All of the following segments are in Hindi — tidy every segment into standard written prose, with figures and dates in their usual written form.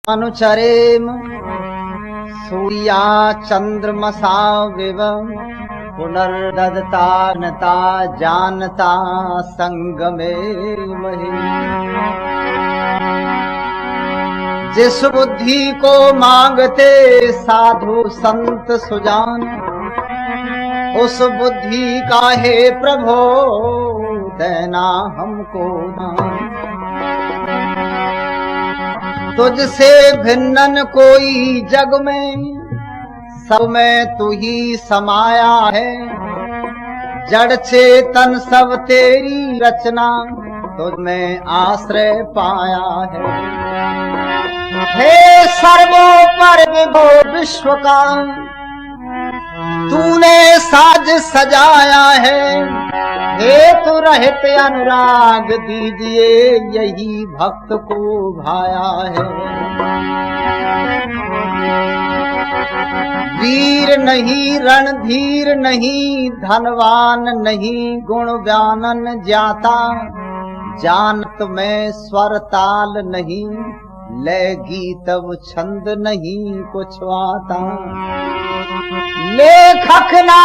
अनुचरेम सूर्या चंद्रमसाविव पुनर्दत्तानता जानता संगमे महि। जिस बुद्धि को मांगते साधु संत सुजान, उस बुद्धि का हे प्रभो देना हमको दान। तुझसे भिन्नन कोई जग में, सब में तू ही समाया है। जड़ चेतन सब तेरी रचना, तुझ में आश्रय पाया है। हे सर्वोपर विभो विश्व का, तूने साज सजाया है। हेतु रहित अनुराग दीजिए, यही भक्त को भाया है। वीर नहीं रणधीर नहीं, धनवान नहीं गुण व्यानन ज्ञाता। जानत में स्वर ताल नहीं, लय गीतव छंद नहीं कुछ आता। लेखक ना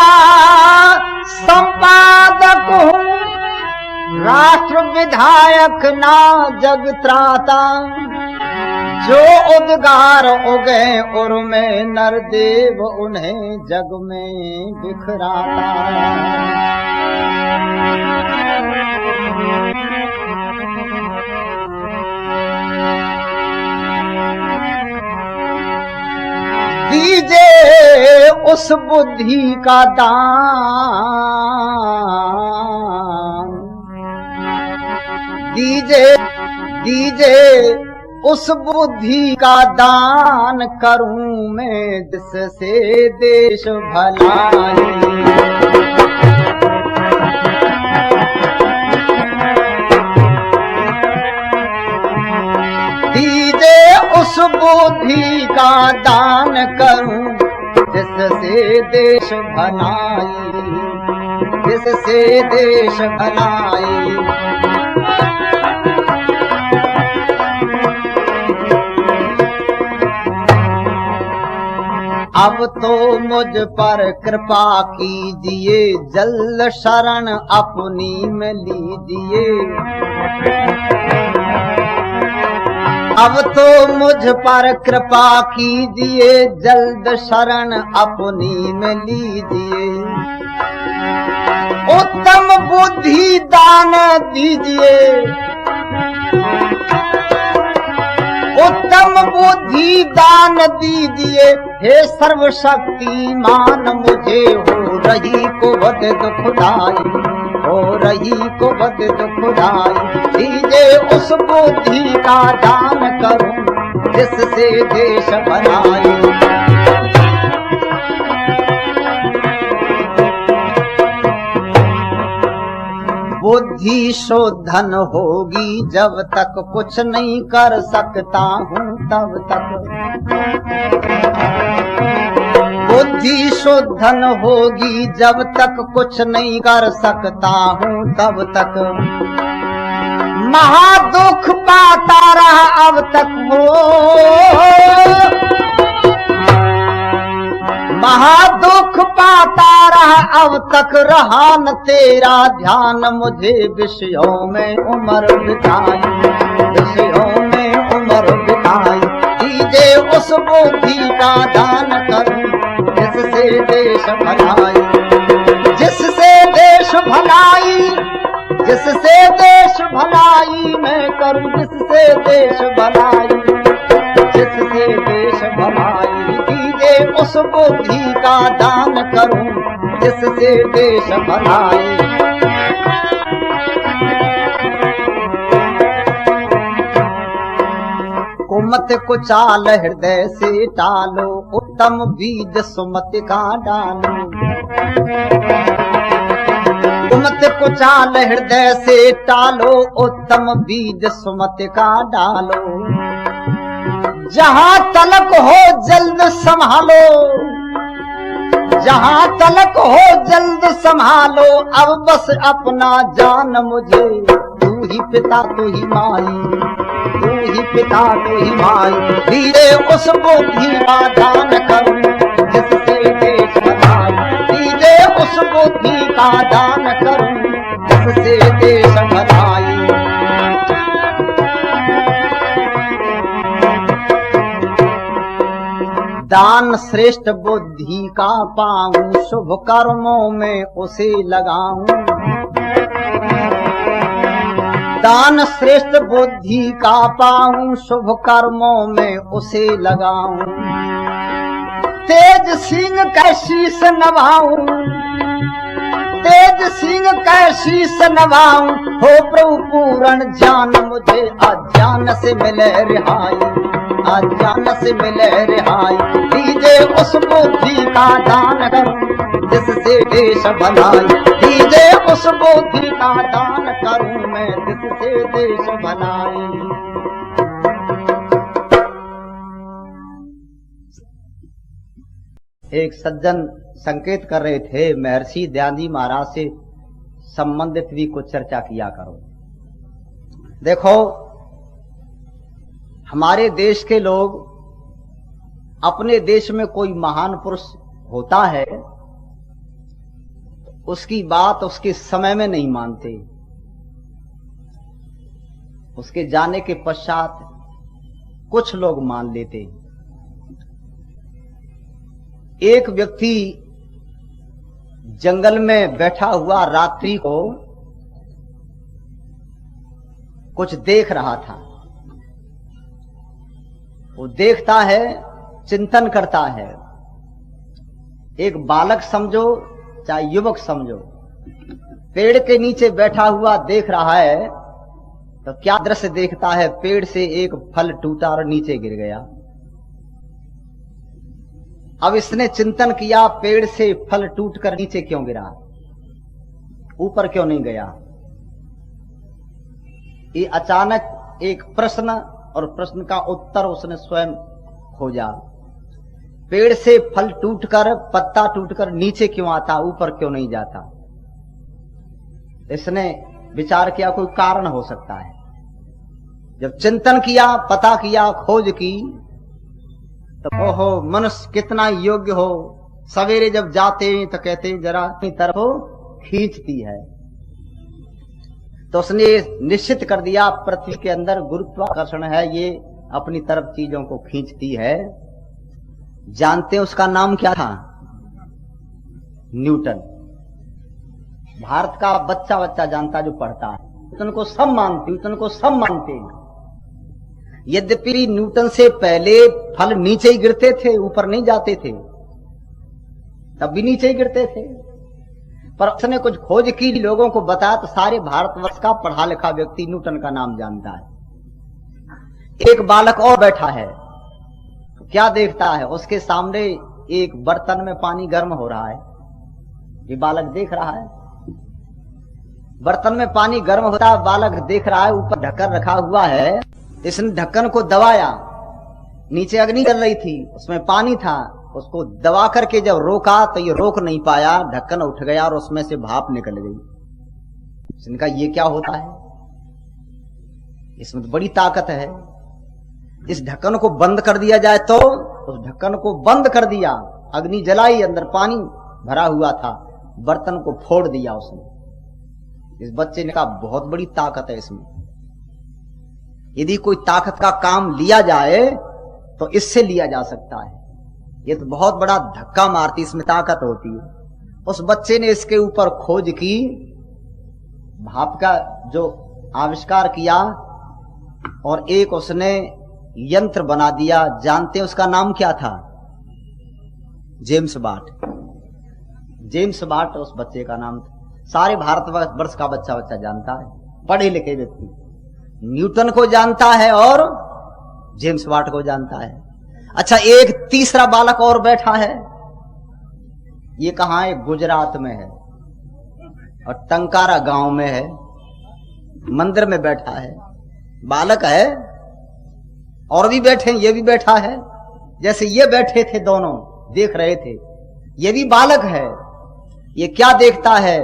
संपादक हूँ, राष्ट्र विधायक ना जग त्राता। जो उद्गार उगे उर में नरदेव, उन्हें जग में बिखराता। दीजे उस बुद्धि का दान, दीजे उस बुद्धि का दान। करूं मैं जिससे देश भलाई, उस बुद्धि का दान करूं जिससे देश भलाई, जिससे देश भलाई। अब तो मुझ पर कृपा कीजिए, जल्द शरण अपनी में लीजिए। अब तो मुझ पर कृपा कीजिए, जल्द शरण अपनी में लीजिए। उत्तम बुद्धि दान दीजिए, उत्तम बुद्धि दान दीजिए। हे सर्वशक्तिमान, मुझे हो रही को बद दुखदाई, हो रही को बद दुखदाई। दीजिए उस बुद्धि का दान करूं जिससे देश बनाए। बुद्धि शोधन होगी जब तक, कुछ नहीं कर सकता हूँ तब तक। बुद्धि शोधन होगी जब तक, कुछ नहीं कर सकता हूँ तब तक। महादुख पाता रहा अब तक हो, महादुख पाता रहा अब तक। रहा न तेरा ध्यान, मुझे विषयों में उम्र बिताई, विषयों में उम्र बिताई। दीजिए उस बुद्धि का दान करूं जिससे देश भलाई, जिससे देश भलाई, जिससे देश भलाई मैं करूं। जिससे देश भलाई, जिससे देश भलाई। दीजिए उस बुद्धि का दान करूं जिससे देश भलाई। कुमत कुचाल हृदय से टालो, उत्तम बीज सुमत का डालो। कुमत कुचाल हृदय से टालो, उत्तम बीज सुमत का डालो। जहाँ तलक हो जल्द संभालो, जहाँ तलक हो जल्द संभालो। अब बस अपना जान मुझे, तू ही पिता तू ही माई, तू ही पिता तू ही माई, दीजिए उस बुद्धि का दान करूं जिससे देश बनाए, दीजिए उस बुद्धि का दान करूं जिससे देश बनाए। दान श्रेष्ठ बुद्धि का पाऊं, शुभ कर्मों में उसे लगाऊं। दान श्रेष्ठ बुद्धि का पाऊं, शुभ कर्मों में उसे लगाऊं। तेज सिंह कै शीस नभाऊं, तेज सिंह कै शीस नभाऊं, हो प्रभु पूर्ण ज्ञान मुझे अज्ञान से मिले रिहाई, अज्ञान से मिले रिहाई, दीजिए उस बुद्धि का दान करूं जिससे देश बनाए, दीजिए उस बुद्धि का दान करूं मैं जिससे देश बनाए। एक सज्जन संकेत कर रहे थे महर्षि दयानंद महाराज से संबंधित भी कुछ चर्चा किया करो। देखो, हमारे देश के लोग अपने देश में कोई महान पुरुष होता है, उसकी बात उसके समय में नहीं मानते, उसके जाने के पश्चात कुछ लोग मान लेते। एक व्यक्ति जंगल में बैठा हुआ रात्रि को कुछ देख रहा था। वो देखता है, चिंतन करता है। एक बालक समझो चाहे युवक समझो, पेड़ के नीचे बैठा हुआ देख रहा है तो क्या दृश्य देखता है? पेड़ से एक फल टूटा और नीचे गिर गया। अब इसने चिंतन किया, पेड़ से फल टूटकर नीचे क्यों गिरा, ऊपर क्यों नहीं गया? ये अचानक एक प्रश्न और प्रश्न का उत्तर उसने स्वयं खोजा। पेड़ से फल टूटकर, पत्ता टूटकर नीचे क्यों आता, ऊपर क्यों नहीं जाता? इसने विचार किया कोई कारण हो सकता है। जब चिंतन किया, पता किया, खोज की, तो ओहो, मनुष्य कितना योग्य हो। सवेरे जब जाते हैं तो कहते हैं जरा अपनी तरफ खींचती है। तो उसने निश्चित कर दिया पृथ्वी के अंदर गुरुत्वाकर्षण है, ये अपनी तरफ चीजों को खींचती है। जानते हैं उसका नाम क्या था? न्यूटन। भारत का बच्चा बच्चा जानता जो पढ़ता है, न्यूटन को सब मानते, न्यूटन को सब मानते हैं। यद्यपि न्यूटन से पहले फल नीचे ही गिरते थे, ऊपर नहीं जाते थे, तब भी नीचे ही गिरते थे। पर उसने कुछ खोज की, लोगों को बताया तो सारे भारतवर्ष का पढ़ा लिखा व्यक्ति न्यूटन का नाम जानता है। एक बालक और बैठा है, तो क्या देखता है? उसके सामने एक बर्तन में पानी गर्म हो रहा है। ये बालक देख रहा है, बर्तन में पानी गर्म होता है, बालक देख रहा है, ऊपर ढक्कन रखा हुआ है। इसने ढक्कन को दबाया, नीचे अग्नि जल रही थी, उसमें पानी था, उसको दबा करके जब रोका तो ये रोक नहीं पाया, ढक्कन उठ गया और उसमें से भाप निकल गई। इसने कहा ये क्या होता है, इसमें तो बड़ी ताकत है, इस ढक्कन को बंद कर दिया जाए। तो उस ढक्कन को बंद कर दिया, अग्नि जलाई, अंदर पानी भरा हुआ था, बर्तन को फोड़ दिया उसने। इस बच्चे ने कहा बहुत बड़ी ताकत है इसमें, यदि कोई ताकत का काम लिया जाए तो इससे लिया जा सकता है। ये तो बहुत बड़ा धक्का मारती, इसमें ताकत होती है। उस बच्चे ने इसके ऊपर खोज की, भाप का जो आविष्कार किया, और एक उसने यंत्र बना दिया। जानते हैं उसका नाम क्या था? James Watt. जेम्स वाट उस बच्चे का नाम था। सारे भारतवर्ष का बच्चा बच्चा जानता है, पढ़े लिखे व्यक्ति न्यूटन को जानता है और जेम्स वाट को जानता है। अच्छा, एक तीसरा बालक और बैठा है। ये कहां है? गुजरात में है, और टंकारा गांव में है, मंदिर में बैठा है। बालक है, और भी बैठे, ये भी बैठा है। जैसे ये बैठे थे दोनों देख रहे थे, ये भी बालक है। ये क्या देखता है?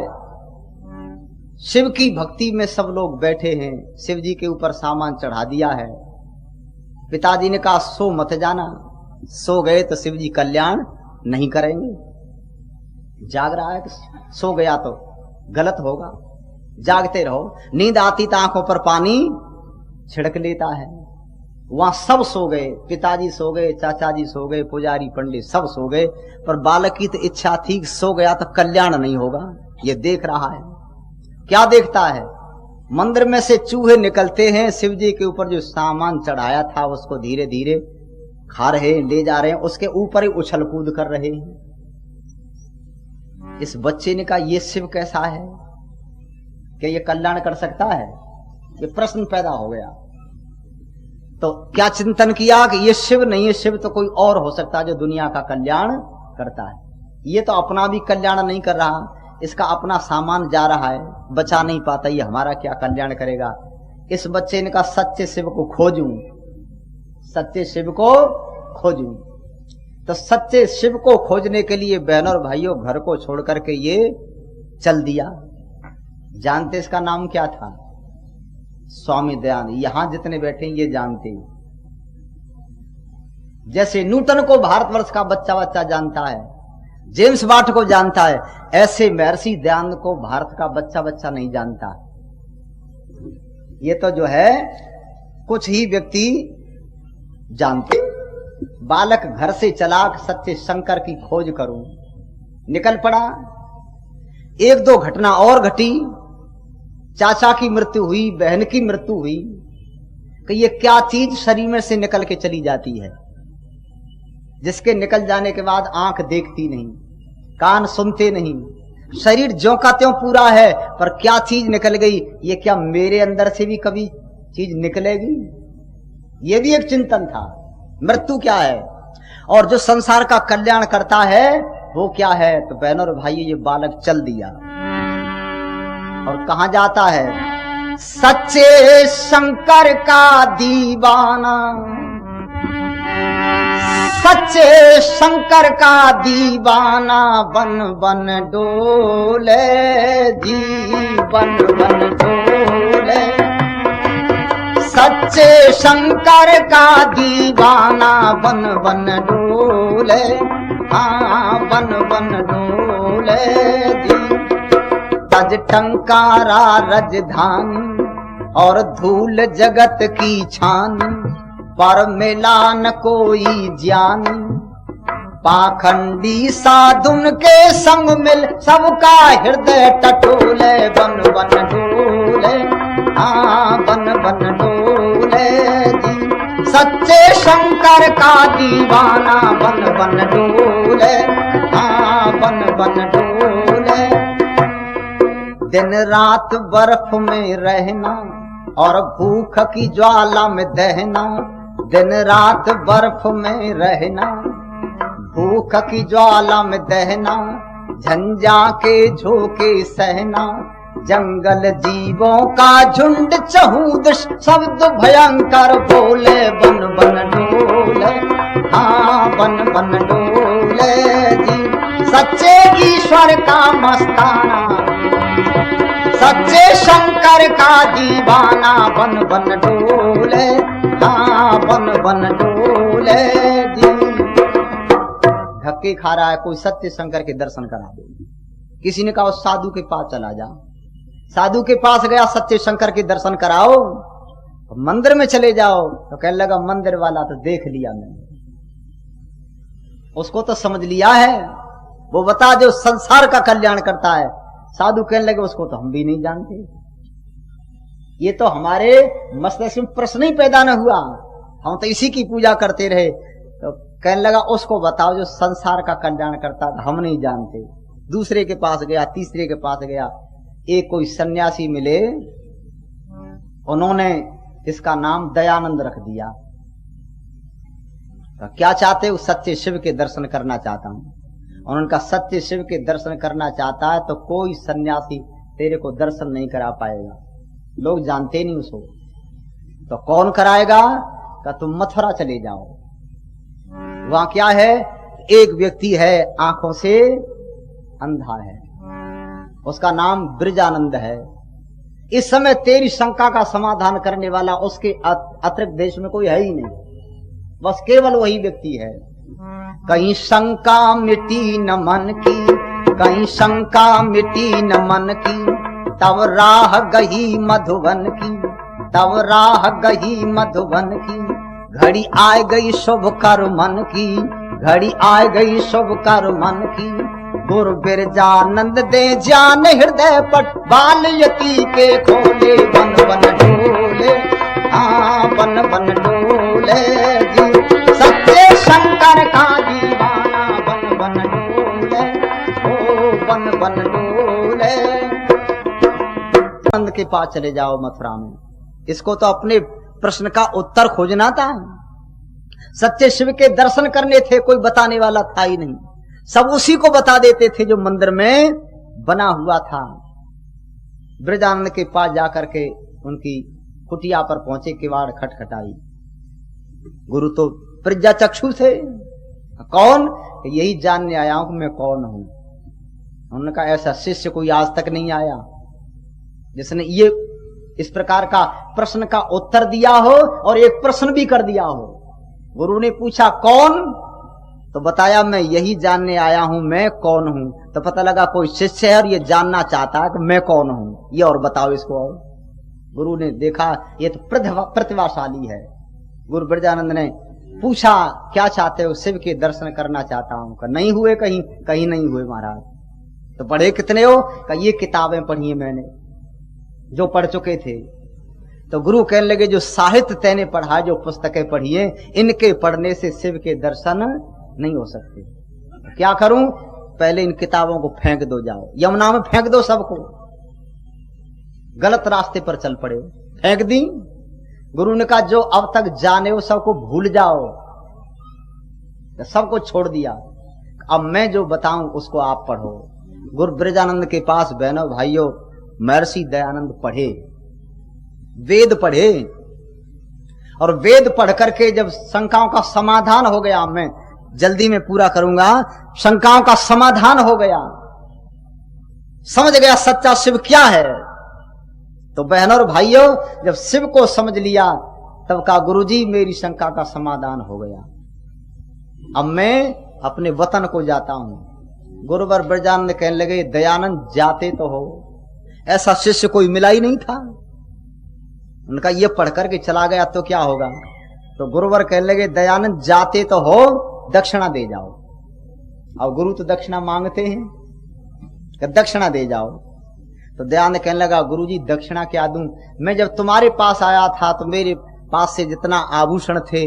शिव की भक्ति में सब लोग बैठे हैं, शिव जी के ऊपर सामान चढ़ा दिया है। पिताजी ने कहा सो मत जाना, सो गए तो शिव जी कल्याण नहीं करेंगे। जाग रहा है, सो गया तो गलत होगा, जागते रहो। नींद आती तो आंखों पर पानी छिड़क लेता है। वहां सब सो गए, पिताजी सो गए, चाचा जी सो गए, पुजारी पंडित सब सो गए, पर बालक की तो इच्छा थी कि सो गया तो कल्याण नहीं होगा। ये देख रहा है, क्या देखता है? मंदिर में से चूहे निकलते हैं, शिव जी के ऊपर जो सामान चढ़ाया था उसको धीरे धीरे खा रहे हैं, ले जा रहे हैं, उसके ऊपर ही उछल कूद कर रहे हैं। इस बच्चे ने कहा ये शिव कैसा है, क्या ये कल्याण कर सकता है? ये प्रश्न पैदा हो गया। तो क्या चिंतन किया कि ये शिव नहीं है, शिव तो कोई और हो सकता है जो दुनिया का कल्याण करता है। ये तो अपना भी कल्याण नहीं कर रहा, इसका अपना सामान जा रहा है, बचा नहीं पाता, ये हमारा क्या कल्याण करेगा। इस बच्चे ने कहा सच्चे शिव को खोजूं, सच्चे शिव को खोजूं। तो सच्चे शिव को खोजने के लिए बहनों और भाइयों घर को छोड़ करके ये चल दिया। जानते इसका नाम क्या था? स्वामी दयानंद। यहां जितने बैठे ये जानते, जैसे न्यूटन को भारतवर्ष का बच्चा बच्चा जानता है, जेम्स वाट को जानता है, ऐसे महर्षि दयानंद को भारत का बच्चा बच्चा नहीं जानता। ये तो जो है कुछ ही व्यक्ति जानते। बालक घर से चला सच्चे शंकर की खोज करूं, निकल पड़ा। एक दो घटना और घटी, चाचा की मृत्यु हुई, बहन की मृत्यु हुई, कि ये क्या चीज शरीर में से निकल के चली जाती है, जिसके निकल जाने के बाद आंख देखती नहीं, कान सुनते नहीं, शरीर ज्यों का त्यों पूरा है, पर क्या चीज निकल गई, ये क्या मेरे अंदर से भी कभी चीज निकलेगी? ये भी एक चिंतन था। मृत्यु क्या है और जो संसार का कल्याण करता है वो क्या है? तो बहनों और भाइयों ये बालक चल दिया और कहां जाता है? सच्चे शंकर का दीवाना, सच्चे शंकर का दीवाना, बन बन डोले जी, बन बन डोले। सच्चे शंकर का दीवाना, बन बन डोले, हाँ बन बन डोले जी। तज टंकारा राजधानी और धूल जगत की छानी, पर मिला न कोई ज्ञानी। पाखंडी साधुन के संग मिल सबका हृदय टटोले, बन बन डोले, हाँ बन बन डोले जी। सच्चे शंकर का दीवाना, बन बन डोले, हाँ बन बन डोले। दिन रात बर्फ में रहना और भूख की ज्वाला में दहना, दिन रात बर्फ में रहना, भूख की ज्वाला में दहना, झंझा के झोंके सहना, जंगल जीवों का झुंड चहुद शब्द भयंकर बोले, बन बन डोले, हाँ बन बन डोले जी। सच्चे ईश्वर का मस्ताना, सच्चे शंकर का दीवाना, बन बन डोले, हाँ बन बन डोले जी। धक्के खा रहा है, कोई सत्य शंकर के दर्शन करा दे। किसी ने कहा साधु के पास चला जा, साधु के पास गया, सत्य शंकर के दर्शन कराओ, मंदिर में चले जाओ। तो कहने लगा मंदिर वाला तो देख लिया मैंने, उसको तो समझ लिया है, वो बता जो संसार का कल्याण करता है। साधु कहने लगे उसको तो हम भी नहीं जानते, ये तो हमारे मस्तिष्क में प्रश्न ही पैदा न हुआ, हम तो इसी की पूजा करते रहे। तो कहने लगा उसको बताओ जो संसार का कल्याण करता है, हम नहीं जानते। दूसरे के पास गया, तीसरे के पास गया, एक कोई सन्यासी मिले, उन्होंने इसका नाम दयानंद रख दिया। तो क्या चाहते हो? सच्चे शिव के दर्शन करना चाहता हूं। उन्होंने कहा सच्चे शिव के दर्शन करना चाहता है तो कोई सन्यासी तेरे को दर्शन नहीं करा पाएगा, लोग जानते नहीं उसको। तो कौन कराएगा? का तुम मथुरा चले जाओ, वहां क्या है, एक व्यक्ति है आंखों से अंधा है, उसका नाम ब्रजानंद है, इस समय तेरी शंका का समाधान करने वाला उसके अतिरिक्त देश में कोई है ही नहीं, बस केवल वही व्यक्ति है। कहीं शंका मिटी न मन की, कहीं शंका मिटी न मन की, तब राह गई मधुबन की, तब राह गई मधुबन की। घड़ी आ गई शुभ कर मन की, घड़ी आ गई शुभ कर मन की। गुरु बिरजानंद दे जान हृदय पट, बाल यती के खोले, बन बन डोले, हाँ बन बन डोले जी। सच्चे शंकर का दीवाना बन बन डोले, ओ बन बन डोले। आनंद के पास चले जाओ मथुरा में। इसको तो अपने प्रश्न का उत्तर खोजना था। सच्चे शिव के दर्शन करने थे, कोई बताने वाला था ही नहीं। सब उसी को बता देते थे जो मंदिर में बना हुआ था। ब्रजानंद के पास जाकर के उनकी कुटिया पर पहुंचे, किवाड़ खटखटाई। गुरु तो प्रज्ञा चक्षु थे। कौन? यही जानने आया हूं कि मैं कौन हूं। उन्होंने कहा ऐसा शिष्य कोई आज तक नहीं आया जिसने ये इस प्रकार का प्रश्न का उत्तर दिया हो और एक प्रश्न भी कर दिया हो। गुरु ने पूछा कौन, तो बताया मैं यही जानने आया हूं मैं कौन हूं। तो पता लगा कोई शिष्य है और ये जानना चाहता है कि मैं कौन हूं, ये और बताओ इसको। और गुरु ने देखा ये तो प्रतिभाशाली है। गुरु ब्रजानंद ने पूछा क्या चाहते हो? शिव के दर्शन करना चाहता हूं। नहीं हुए कहीं? कहीं नहीं हुए महाराज। तो पढ़े कितने हो? ये किताबें पढ़ी मैंने जो पढ़ चुके थे। तो गुरु कहने लगे जो साहित्य तैने पढ़ा, जो पुस्तकें पढ़ी है, इनके पढ़ने से शिव के दर्शन नहीं हो सकते। क्या करूं? पहले इन किताबों को फेंक दो, जाओ यमुना में फेंक दो सबको। गलत रास्ते पर चल पड़े, फेंक दी। गुरु ने कहा जो अब तक जाने हो सबको भूल जाओ, तो सबको छोड़ दिया। अब मैं जो बताऊं उसको आप पढ़ो। गुरु ब्रजानंद के पास बहनों भाइयों महर्षि दयानंद पढ़े, वेद पढ़े, और वेद पढ़ करके जब शंकाओं का समाधान हो गया, मैं जल्दी में पूरा करूंगा, शंकाओं का समाधान हो गया, समझ गया सच्चा शिव क्या है। तो बहनों और भाइयों जब शिव को समझ लिया तब कहा गुरुजी मेरी शंका का समाधान हो गया, अब मैं अपने वतन को जाता हूं। गुरुवर ब्रजानंद कहने लगे दयानंद जाते तो हो, ऐसा शिष्य कोई मिला ही नहीं था। उनका ये पढ़ करके चला गया तो क्या होगा? तो गुरुवर कहने लगे दयानंद जाते तो हो, दक्षिणा दे जाओ। अब गुरु तो दक्षिणा मांगते हैं कि दक्षिणा दे जाओ। तो दयानंद कहने लगा गुरुजी दक्षिणा क्या दूं? मैं जब तुम्हारे पास आया था तो मेरे पास से जितना आभूषण थे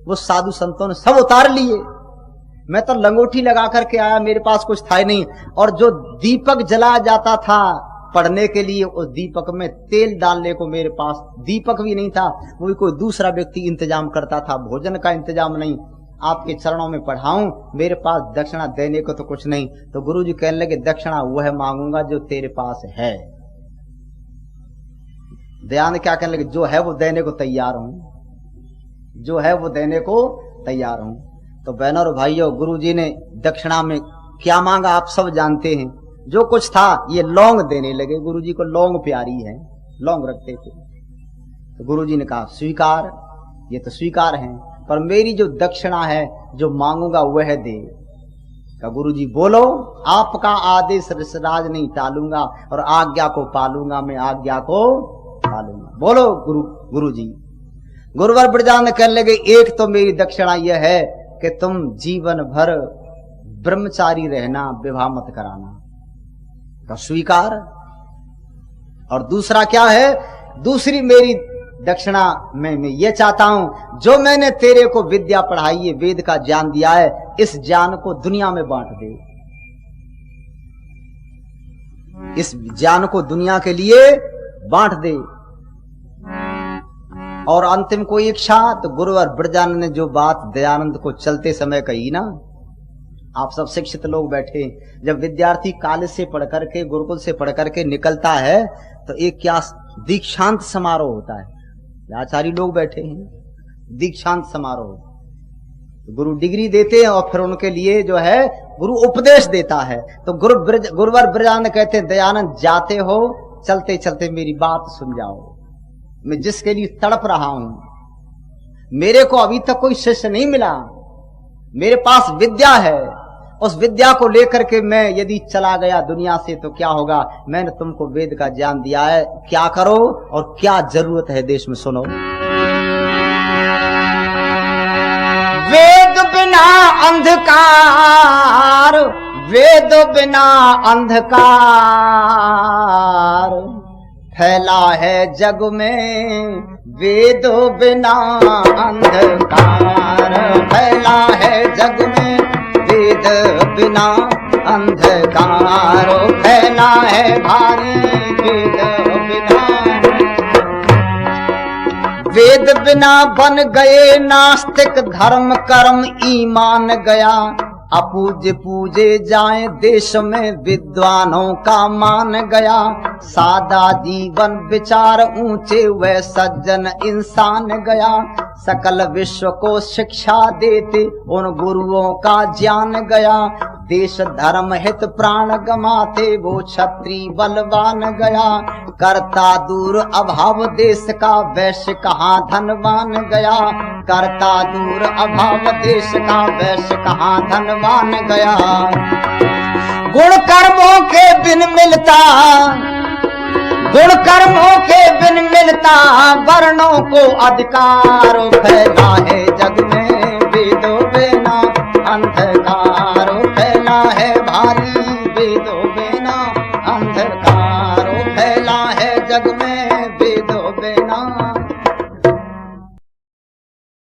वो साधु संतों ने सब उतार लिए। मैं तो लंगोटी लगा करके आया, मेरे पास कुछ था ही नहीं। और जो दीपक जलाया जाता था पढ़ने के लिए, उस दीपक में तेल डालने को मेरे पास दीपक भी नहीं था, वो भी कोई दूसरा व्यक्ति इंतजाम करता था। भोजन का इंतजाम नहीं, आपके चरणों में पढ़ाऊं, मेरे पास दक्षिणा देने को तो कुछ नहीं। तो गुरुजी कहने लगे दक्षिणा वह मांगूंगा जो तेरे पास है। दयानंद क्या कहने लगे जो है वो देने को तैयार हूं, जो है वो देने को तैयार हूं। तो बहनों और भाइयों गुरुजी ने दक्षिणा में क्या मांगा आप सब जानते हैं। जो कुछ था ये लौंग देने लगे। गुरुजी को लौंग प्यारी है, लौंग रखते थे। तो गुरुजी ने कहा स्वीकार, ये तो स्वीकार है, पर मेरी जो दक्षिणा है जो मांगूंगा वह दे। का गुरुजी बोलो, आपका आदेश राज नहीं टालूंगा और आज्ञा को पालूंगा, मैं आज्ञा को पालूंगा। बोलो गुरुजी। गुरुवर ब्रजानंद कहने लगे एक तो मेरी दक्षिणा यह है कि तुम जीवन भर ब्रह्मचारी रहना, विवाह मत कराना। का स्वीकार। और दूसरा क्या है? दूसरी मेरी दक्षिणा मैं ये चाहता हूं जो मैंने तेरे को विद्या पढ़ाई है, वेद का ज्ञान दिया है, इस ज्ञान को दुनिया में बांट दे। इस ज्ञान को दुनिया के लिए बांट दे। और अंतिम कोई इच्छा? तो गुरुवर ब्रजानंद ने जो बात दयानंद को चलते समय कही ना, आप सब शिक्षित लोग बैठे, जब विद्यार्थी कॉलेज से पढ़ करके, गुरुकुल से पढ़ करके निकलता है तो एक क्या दीक्षांत समारोह होता है। आचार्य लोग बैठे हैं, दीक्षांत समारोह। गुरु डिग्री देते हैं और फिर उनके लिए जो है गुरु उपदेश देता है। तो गुरुवर ब्रजानंद कहते हैं दयानंद जाते हो, चलते चलते मेरी बात सुन जाओ। मैं जिसके लिए तड़प रहा हूं, मेरे को अभी तक कोई शिष्य नहीं मिला, मेरे पास विद्या है, उस विद्या को लेकर के मैं यदि चला गया दुनिया से तो क्या होगा। मैंने तुमको वेद का ज्ञान दिया है, क्या करो और क्या जरूरत है देश में, सुनो। वेद बिना अंधकार, वेद बिना अंधकार फैला है जग में, वेद बिना अंधकार फैला है जग में, वेद बिना अंधकार फैला है भारी, वेद बिना। वेद बिना बन गए नास्तिक, धर्म कर्म ईमान गया, अपूज्य पूजे जाए देश में, विद्वानों का मान गया। सादा जीवन विचार ऊंचे व सज्जन इंसान गया, सकल विश्व को शिक्षा देते उन गुरुओं का ज्ञान गया। देश धर्म हित प्राण गमाते वो क्षत्रि बलवान गया, करता दूर अभाव देश का वैश्य कहाँ धनवान गया, करता दूर अभाव देश का वैश्य कहाँ धनवान गया। गुण कर्मों के बिन मिलता, गुण कर्मों के बिन मिलता, वर्णों को अधिकार फैला है